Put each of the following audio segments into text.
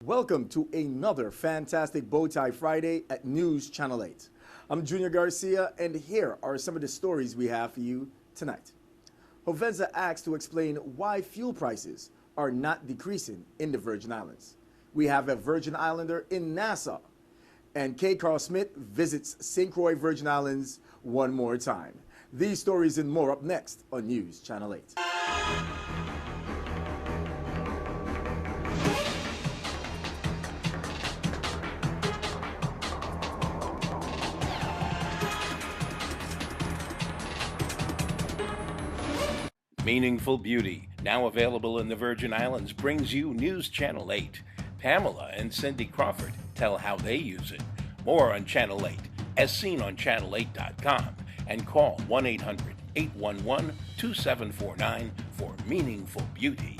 Welcome to another fantastic Bowtie Friday at News Channel 8. I'm Junior Garcia, and here are some of the stories we have for you tonight. Hovensa asks to explain why fuel prices are not decreasing in the Virgin Islands. We have a Virgin Islander in Nassau, and K. Carl Smith visits St. Croix Virgin Islands one more time. These stories and more up next on News Channel 8. Meaningful Beauty, now available in the Virgin Islands, brings you News Channel 8. Pamela and Cindy Crawford tell how they use it. More on Channel 8, as seen on channel8.com, and call 1-800-811-2749 for Meaningful Beauty.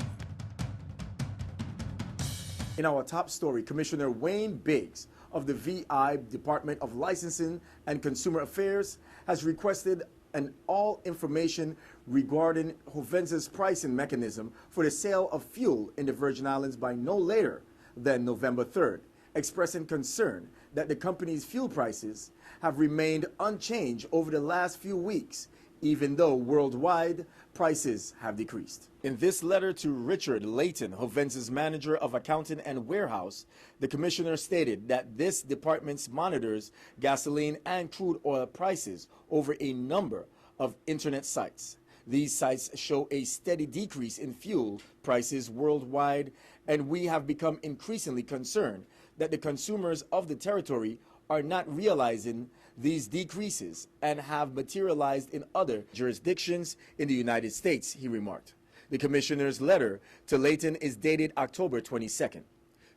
In our top story, Commissioner Wayne Biggs of the VI Department of Licensing and Consumer Affairs has requested an all information regarding Hovensa's pricing mechanism for the sale of fuel in the Virgin Islands by no later than November 3rd, expressing concern that the company's fuel prices have remained unchanged over the last few weeks, even though worldwide prices have decreased. In this letter to Richard Layton, Hovensa's manager of accounting and warehouse, the commissioner stated that this department monitors gasoline and crude oil prices over a number of internet sites. These sites show a steady decrease in fuel prices worldwide, and we have become increasingly concerned that the consumers of the territory are not realizing these decreases and have materialized in other jurisdictions in the United States, he remarked. The commissioner's letter to Layton is dated October 22nd.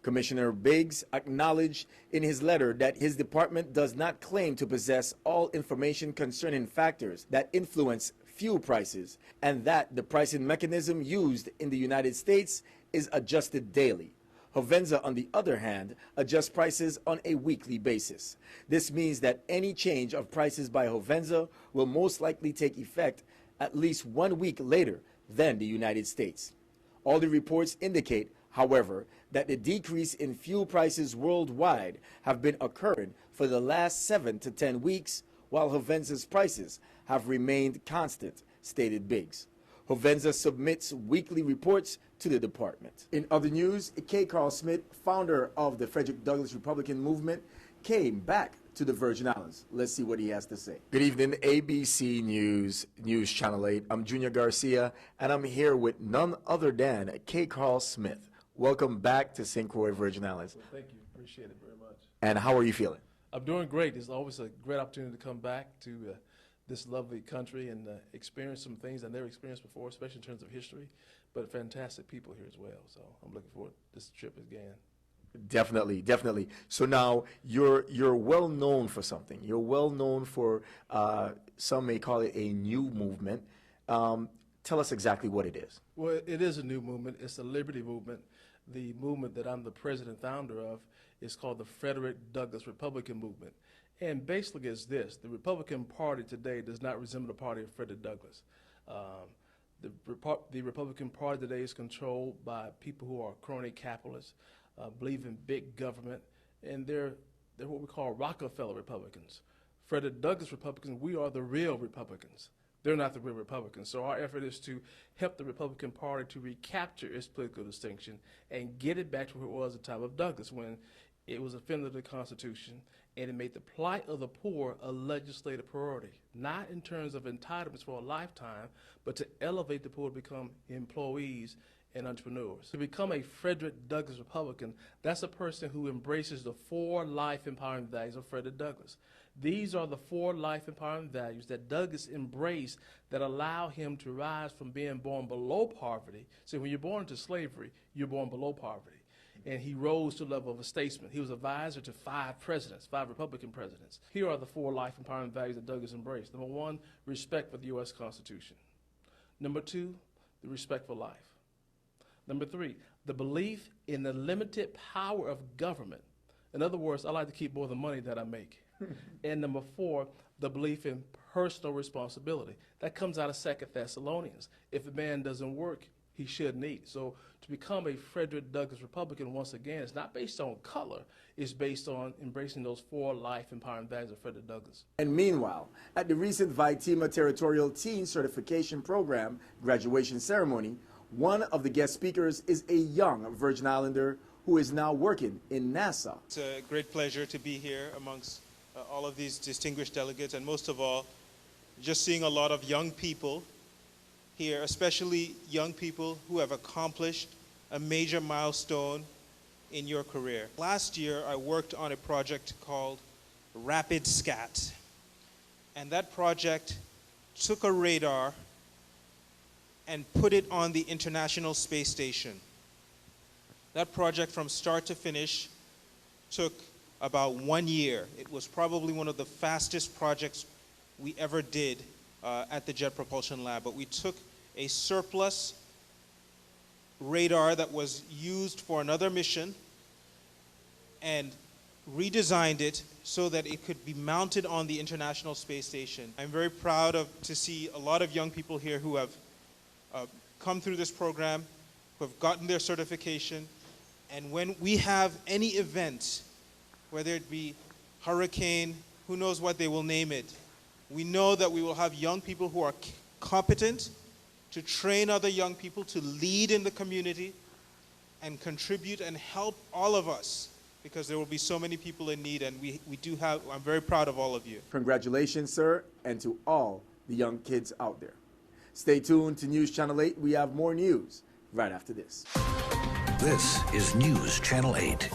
Commissioner Biggs acknowledged in his letter that his department does not claim to possess all information concerning factors that influence fuel prices, and that the pricing mechanism used in the United States is adjusted daily. Hovensa, on the other hand, adjusts prices on a weekly basis. This means that any change of prices by Hovensa will most likely take effect at least 1 week later than the United States. All the reports indicate, however, that the decrease in fuel prices worldwide have been occurring for the last 7 to 10 weeks, while Hovensa's prices have remained constant, stated Biggs. Hovensa submits weekly reports to the department. In other news, K. Carl Smith, founder of the Frederick Douglass Republican Movement, came back to the Virgin Islands. Let's see what he has to say. Good evening, ABC News, News Channel 8. I'm Junior Garcia, and I'm here with none other than K. Carl Smith. Welcome back to St. Croix, Virgin Islands. Well, thank you. Appreciate it very much. And how are you feeling? I'm doing great. It's always a great opportunity to come back to this lovely country and experience some things I never experienced before, especially in terms of history, but fantastic people here as well. So I'm looking forward to this trip again. Definitely, definitely. So now you're well known for something. You're well known for some may call it a new movement. Tell us exactly what it is. Well, it is a new movement. It's a liberty movement. The movement that I'm the president founder of is called the Frederick Douglass Republican Movement. And basically it's this: the Republican Party today does not resemble the party of Frederick Douglass. The Republican Party today is controlled by people who are crony capitalists, believe in big government, and they're what we call Rockefeller Republicans. Frederick Douglass Republicans, we are the real Republicans. They're not the real Republicans. So our effort is to help the Republican Party to recapture its political distinction and get it back to where it was at the time of Douglass, when it was a defender of the Constitution and it made the plight of the poor a legislative priority, not in terms of entitlements for a lifetime, but to elevate the poor to become employees and entrepreneurs. To become a Frederick Douglass Republican, that's a person who embraces the 4 life empowering values of Frederick Douglass. These are the 4 life empowering values that Douglass embraced that allow him to rise from being born below poverty. So when you're born into slavery, you're born below poverty. And he rose to the level of a statesman. He was advisor to 5 presidents, 5 Republican presidents. Here are the 4 life empowering values that Douglass embraced. Number 1, respect for the U.S. Constitution. Number 2, the respect for life. Number 3, the belief in the limited power of government. In other words, I like to keep more of the money that I make. And number 4, the belief in personal responsibility. That comes out of 2 Thessalonians. If a man doesn't work, he should need. So to become a Frederick Douglass Republican, once again, it's not based on color. It's based on embracing those 4 life-empowering values of Frederick Douglass. And meanwhile, at the recent VITEMA Territorial Teen Certification Program graduation ceremony, one of the guest speakers is a young Virgin Islander who is now working in NASA. It's a great pleasure to be here amongst all of these distinguished delegates, and most of all, just seeing a lot of young people here, especially young people who have accomplished a major milestone in your career. Last year, I worked on a project called Rapid Scat, and that project took a radar and put it on the International Space Station. That project from start to finish took about 1 year. It was probably one of the fastest projects we ever did at the Jet Propulsion Lab, but we took a surplus radar that was used for another mission and redesigned it so that it could be mounted on the International Space Station. I'm very proud to see a lot of young people here who have come through this program, who have gotten their certification, and when we have any event, whether it be hurricane, who knows what they will name it, we know that we will have young people who are competent to train other young people to lead in the community and contribute and help all of us, because there will be so many people in need, and I'm very proud of all of you. Congratulations, sir, and to all the young kids out there. Stay tuned to News Channel 8. We have more news right after this. This is News Channel 8.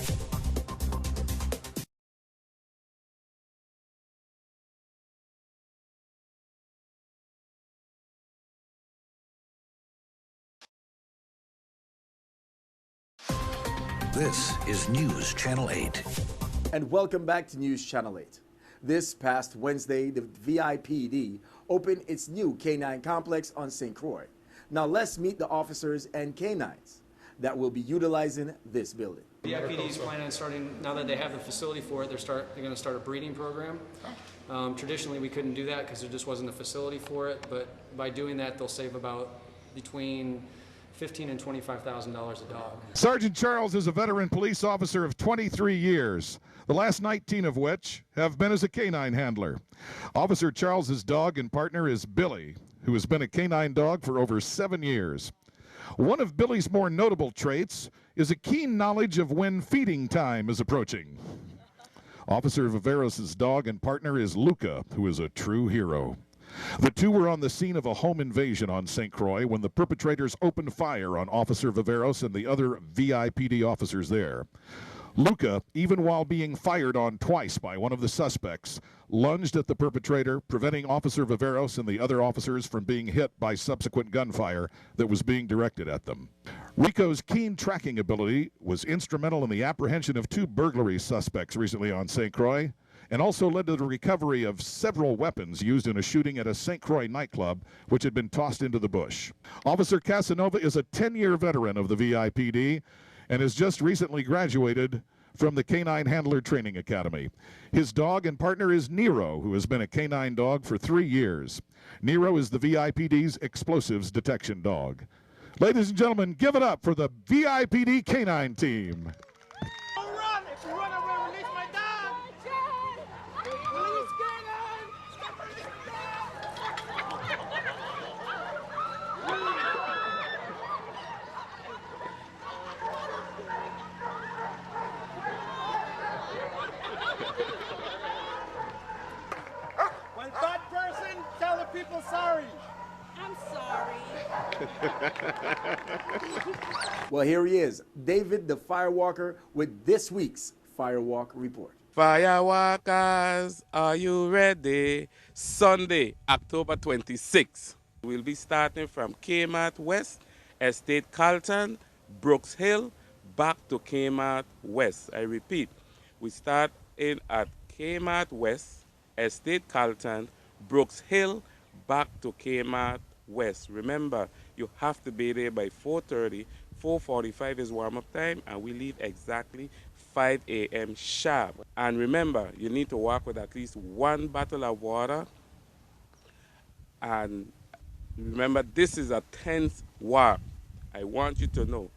This is News Channel 8. And welcome back to News Channel 8. This past Wednesday, the VIPD opened its new K-9 complex on St. Croix. Now let's meet the officers and K-9s that will be utilizing this building. VIPD is planning on starting, now that they have the facility for it, they're going to start a breeding program. Traditionally, we couldn't do that because there just wasn't a facility for it, but by doing that, they'll save about between $15,000 and $25,000 a dog. Sergeant Charles is a veteran police officer of 23 years, the last 19 of which have been as a canine handler. Officer Charles's dog and partner is Billy, who has been a canine dog for over 7 years. One of Billy's more notable traits is a keen knowledge of when feeding time is approaching. Officer Viveros' dog and partner is Luca, who is a true hero. The two were on the scene of a home invasion on St. Croix when the perpetrators opened fire on Officer Viveros and the other VIPD officers there. Luca, even while being fired on twice by one of the suspects, lunged at the perpetrator, preventing Officer Viveros and the other officers from being hit by subsequent gunfire that was being directed at them. Rico's keen tracking ability was instrumental in the apprehension of 2 burglary suspects recently on St. Croix, and also led to the recovery of several weapons used in a shooting at a St. Croix nightclub, which had been tossed into the bush. Officer Casanova is a 10-year veteran of the VIPD and has just recently graduated from the Canine Handler Training Academy. His dog and partner is Nero, who has been a canine dog for 3 years. Nero is the VIPD's explosives detection dog. Ladies and gentlemen, give it up for the VIPD Canine Team. Don't run! If you run, I will release my dog! Release Canine! Stop releasing One third person, tell the people sorry. I'm sorry. Well, here he is, David the Firewalker, with this week's Firewalk Report. Firewalkers, are you ready? Sunday, October 26th. We'll be starting from Kmart West, Estate Carlton, Brooks Hill, back to Kmart West. I repeat, we start in at Kmart West, Estate Carlton, Brooks Hill, back to Kmart West. Remember, you have to be there by 4:30. 4:45 is warm-up time, and we leave exactly 5 a.m. sharp. And remember, you need to walk with at least 1 bottle of water. And remember, this is a 10th walk. I want you to know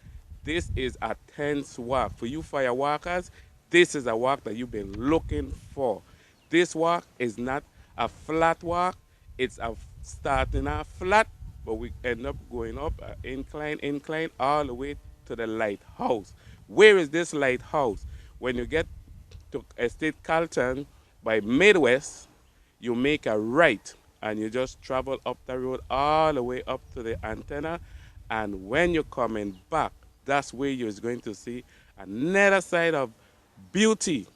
this is a tense walk. For you fire walkers, this is a walk that you've been looking for. This walk is not a flat walk. It's a starting out flat, but we end up going up incline, all the way to the lighthouse. Where is this lighthouse? When you get to Estate Carlton by Midwest, you make a right and you just travel up the road all the way up to the antenna. And when you're coming back, that's where you're going to see another side of beauty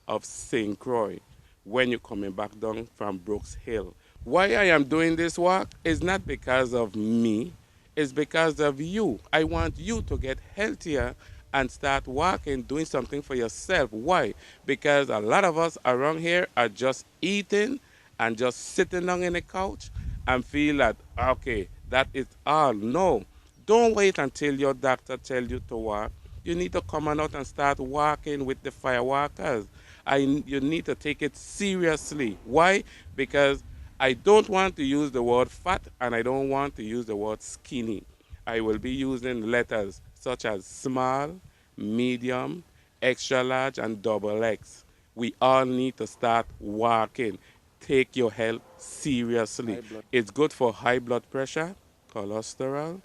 of St. Croix when you're coming back down from Brooks Hill. Why I am doing this walk is not because of me, it's because of you. I want you to get healthier and start walking, doing something for yourself. Why? Because a lot of us around here are just eating and just sitting down in the couch and feel that, okay, that is all. No, don't wait until your doctor tells you to walk. You need to come on out and start walking with the fire walkers. You need to take it seriously. Why? Because I don't want to use the word fat and I don't want to use the word skinny. I will be using letters such as small, medium, extra large, and double X. We all need to start walking. Take your health seriously. It's good for high blood pressure, cholesterol,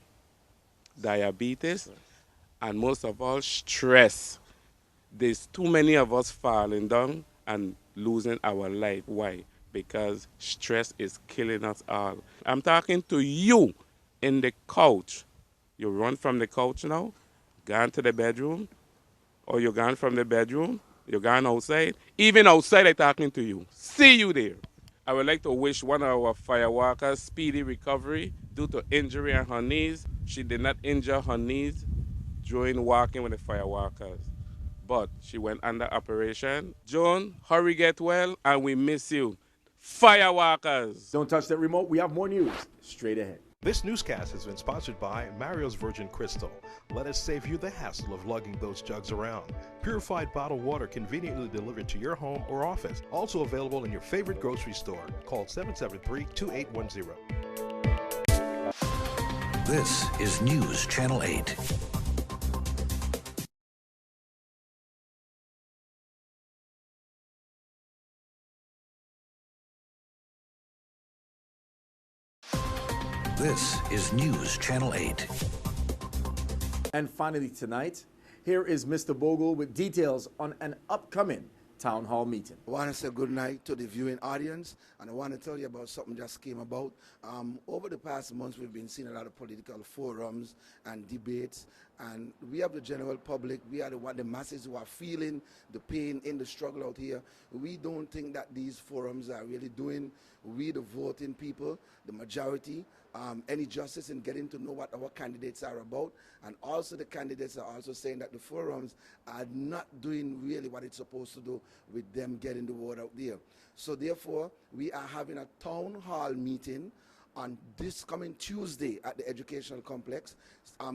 diabetes, and most of all, stress. There's too many of us falling down and losing our life. Why? Because stress is killing us all. I'm talking to you in the couch. You run from the couch now, gone to the bedroom, or you're gone from the bedroom, you're gone outside. Even outside, I'm talking to you. See you there. I would like to wish one of our fire workers speedy recovery due to injury on her knees. She did not injure her knees during walking with the fire workers, but she went under operation. Joan, hurry get well, and we miss you. Fire workers. Don't touch that remote. We have more news straight ahead. This newscast has been sponsored by Mario's Virgin Crystal. Let us save you the hassle of lugging those jugs around. Purified bottled water conveniently delivered to your home or office. Also available in your favorite grocery store. Call 773-2810. This is News Channel 8. This is News Channel 8. And finally tonight, here is Mr. Bogle with details on an upcoming town hall meeting. I want to say good night to the viewing audience, and I want to tell you about something that just came about. Over the past months, we've been seeing a lot of political forums and debates, and we have the general public, we are the masses who are feeling the pain in the struggle out here. We don't think that these forums are really doing we, the voting people, the majority, any justice in getting to know what our candidates are about. And also the candidates are also saying that the forums are not doing really what it's supposed to do with them getting the word out there. So therefore, we are having a town hall meeting on this coming Tuesday at the educational complex.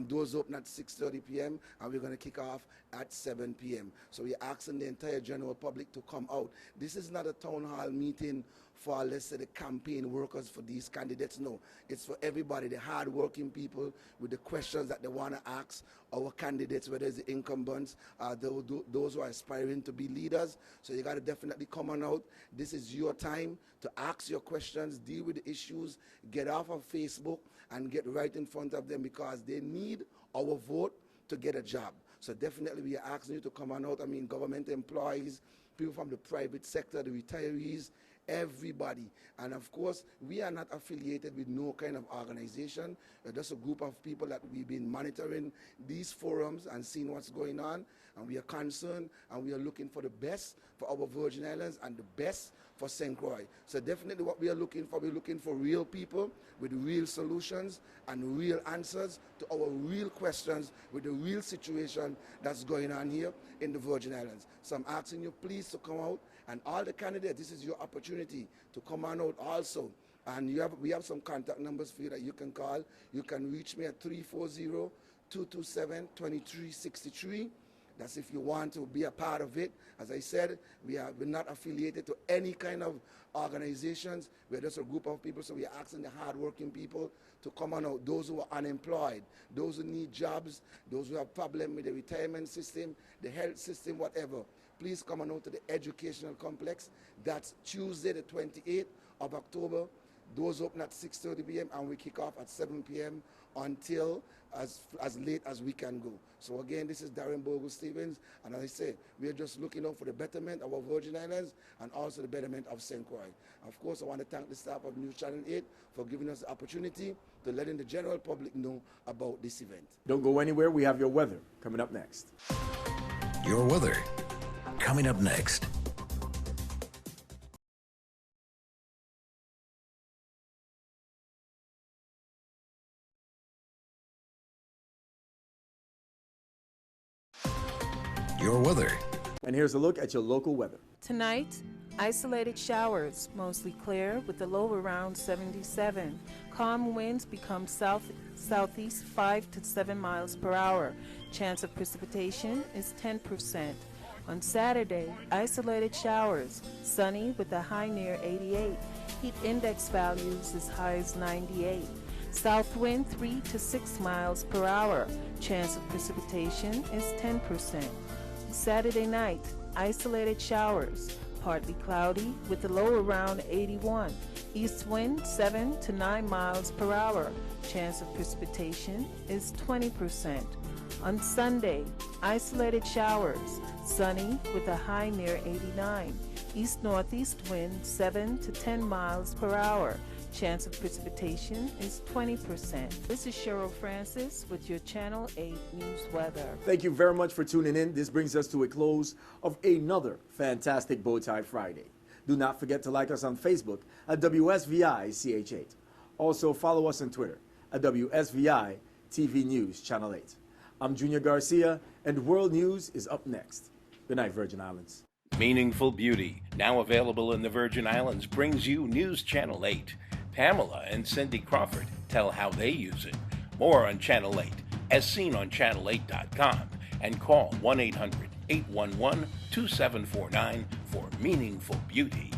Doors open at 6:30 p.m. and we're going to kick off at 7 p.m. So we're asking the entire general public to come out. This is not a town hall meeting for, let's say, the campaign workers for these candidates. No, it's for everybody, the hard-working people with the questions that they want to ask our candidates, whether it's the incumbents, those who are aspiring to be leaders. So you got to definitely come on out. This is your time to ask your questions, deal with the issues, get off of Facebook and get right in front of them, because they need our vote to get a job. So definitely we are asking you to come on out. I mean, government employees, people from the private sector, the retirees, everybody. And of course, we are not affiliated with no kind of organization. We're just a group of people that we've been monitoring these forums and seeing what's going on. And we are concerned and we are looking for the best for our Virgin Islands and the best for St. Croix. So definitely what we are looking for, we're looking for real people with real solutions and real answers to our real questions with the real situation that's going on here in the Virgin Islands. So I'm asking you please to come out, and all the candidates, this is your opportunity to come on out also. And we have some contact numbers for you that you can call. You can reach me at 340-227-2363. That's if you want to be a part of it. As I said, we're not affiliated to any kind of organizations. We're just a group of people, so we're asking the hardworking people to come on out, those who are unemployed, those who need jobs, those who have problems with the retirement system, the health system, whatever. Please come on out to the educational complex. That's Tuesday the 28th of October. Doors open at 6:30 p.m. and we kick off at 7 p.m. until as late as we can go. So again, this is Darren Bogle Stevens, and as I say, we are just looking out for the betterment of our Virgin Islands and also the betterment of St. Croix. Of course, I want to thank the staff of News Channel 8 for giving us the opportunity to letting the general public know about this event. Don't go anywhere. We have your weather coming up next. Your weather coming up next. Your weather. And here's a look at your local weather. Tonight, isolated showers, mostly clear with a low around 77. Calm winds become southeast 5 to 7 miles per hour. Chance of precipitation is 10%. On Saturday, isolated showers, sunny with a high near 88. Heat index values as high as 98. South wind 3 to 6 miles per hour. Chance of precipitation is 10%. Saturday night, isolated showers, partly cloudy with a low around 81. East wind 7 to 9 miles per hour. Chance of precipitation is 20%. On Sunday, isolated showers, sunny with a high near 89. East-northeast wind 7 to 10 miles per hour. Chance of precipitation is 20%. This is Cheryl Francis with your Channel 8 News Weather. Thank you very much for tuning in. This brings us to a close of another fantastic Bowtie Friday. Do not forget to like us on Facebook at WSVI-CH8. Also follow us on Twitter at WSVI-TV News Channel 8. I'm Junior Garcia, and World News is up next. Good night, Virgin Islands. Meaningful Beauty, now available in the Virgin Islands, brings you News Channel 8. Pamela and Cindy Crawford tell how they use it. More on Channel 8, as seen on channel8.com, and call 1-800-811-2749 for Meaningful Beauty.